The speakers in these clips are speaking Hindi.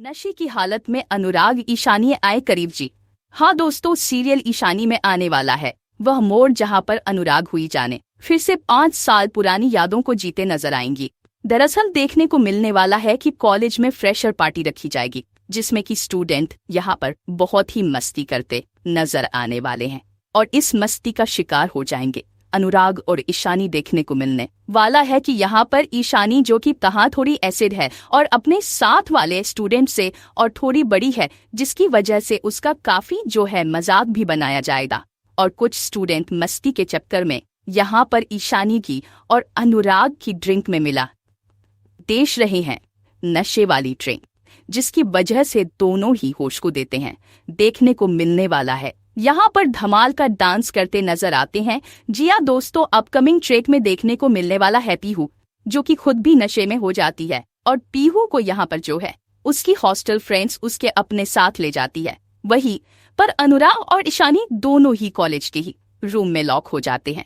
नशे की हालत में अनुराग ईशानी आए करीब जी। हाँ दोस्तों, सीरियल ईशानी में आने वाला है वह मोड़ जहां पर अनुराग हुई जाने फिर से 5 साल पुरानी यादों को जीते नजर आएंगी। दरअसल देखने को मिलने वाला है कि कॉलेज में फ्रेशर पार्टी रखी जाएगी जिसमें कि स्टूडेंट यहां पर बहुत ही मस्ती करते नजर आने वाले हैं और इस मस्ती का शिकार हो जाएंगे। अनुराग और ईशानी देखने को मिलने वाला है कि यहाँ पर ईशानी जो कि कहाँ थोड़ी एसिड है और अपने साथ वाले स्टूडेंट से और थोड़ी बड़ी है जिसकी वजह से उसका काफी जो है मजाक भी बनाया जाएगा और कुछ स्टूडेंट मस्ती के चक्कर में यहाँ पर ईशानी की और अनुराग की ड्रिंक में मिला देश रहे हैं नशे वाली ड्रिंक जिसकी वजह से दोनों ही होश को देते हैं। देखने को मिलने वाला है यहाँ पर धमाल का डांस करते नजर आते हैं। जी हाँ दोस्तों, अपकमिंग ट्रैक में देखने को मिलने वाला है पीहू जो कि खुद भी नशे में हो जाती है और पीहू को यहाँ पर जो है उसकी हॉस्टल फ्रेंड्स उसके अपने साथ ले जाती है। वही पर अनुराग और ईशानी दोनों ही कॉलेज के ही रूम में लॉक हो जाते हैं।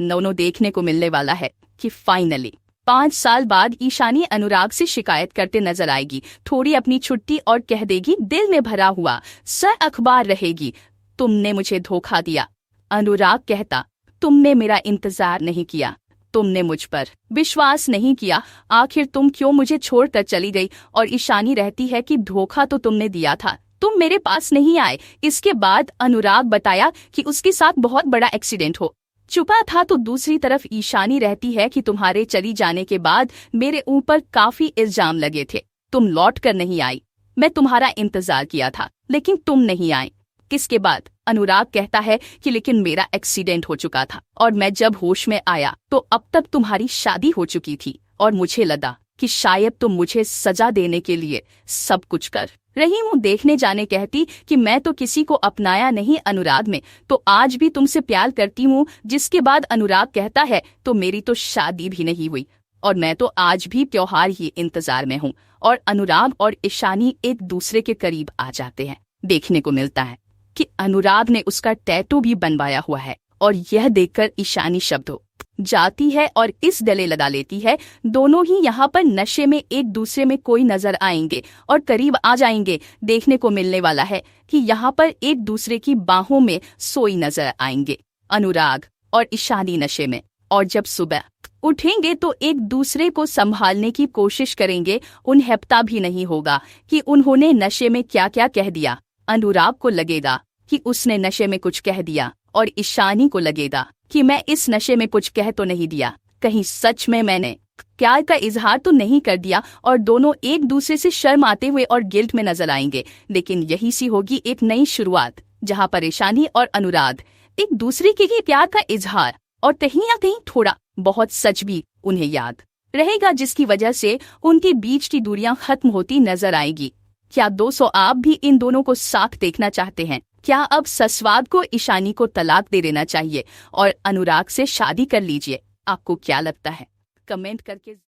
दोनों देखने को मिलने वाला है कि फाइनली 5 साल बाद ईशानी अनुराग से शिकायत करते नजर आएगी, थोड़ी अपनी छुट्टी और कह देगी दिल में भरा हुआ सर अखबार रहेगी, तुमने मुझे धोखा दिया। अनुराग कहता तुमने मेरा इंतजार नहीं किया, तुमने मुझ पर विश्वास नहीं किया, आखिर तुम क्यों मुझे छोड़कर चली गई। और ईशानी रहती है कि धोखा तो तुमने दिया था, तुम मेरे पास नहीं आए। इसके बाद अनुराग बताया कि उसके साथ बहुत बड़ा एक्सीडेंट हो चुका था। तो दूसरी तरफ ईशानी रहती है कि तुम्हारे चली जाने के बाद मेरे ऊपर काफी इल्जाम लगे थे, तुम लौट कर नहीं आई, मैं तुम्हारा इंतजार किया था लेकिन तुम नहीं आए। किसके बाद अनुराग कहता है कि लेकिन मेरा एक्सीडेंट हो चुका था और मैं जब होश में आया तो अब तक तुम्हारी शादी हो चुकी थी और मुझे लगा कि शायद तुम मुझे सजा देने के लिए सब कुछ कर रही हूँ। देखने जाने कहती कि मैं तो किसी को अपनाया नहीं अनुराग में, तो आज भी तुमसे प्यार करती हूँ। जिसके बाद अनुराग कहता है तो मेरी तो शादी भी नहीं हुई और मैं तो आज भी त्योहार ही इंतजार में हूँ। और अनुराग और ईशानी एक दूसरे के करीब आ जाते हैं। देखने को मिलता है कि अनुराग ने उसका टैटू भी बनवाया हुआ है और यह देखकर ईशानी शब्द हो जाती है और इस गले लगा लेती है। दोनों ही यहाँ पर नशे में एक दूसरे में कोई नजर आएंगे और करीब आ जाएंगे। देखने को मिलने वाला है कि यहाँ पर एक दूसरे की बाहों में सोई नजर आएंगे अनुराग और ईशानी नशे में, और जब सुबह उठेंगे तो एक दूसरे को संभालने की कोशिश करेंगे। उन्हें पता भी नहीं होगा कि उन्होंने नशे में क्या क्या कह दिया। अनुराग को लगेगा कि उसने नशे में कुछ कह दिया और ईशानी को लगेगा कि मैं इस नशे में कुछ कह तो नहीं दिया, कहीं सच में मैंने प्यार का इजहार तो नहीं कर दिया। और दोनों एक दूसरे से शर्माते हुए और गिल्ट में नजर आएंगे। लेकिन यही सी होगी एक नई शुरुआत जहां पर ईशानी और अनुराग एक दूसरे के लिए प्यार का इजहार और कहीं ना कहीं थोड़ा बहुत सच भी उन्हें याद रहेगा, जिसकी वजह से उनके बीच की दूरियां खत्म होती नजर आएगी। क्या दोस्तों आप भी इन दोनों को साथ देखना चाहते हैं? क्या अब सस्वाद को ईशानी को तलाक दे देना चाहिए और अनुराग से शादी कर लीजिए? आपको क्या लगता है? कमेंट करके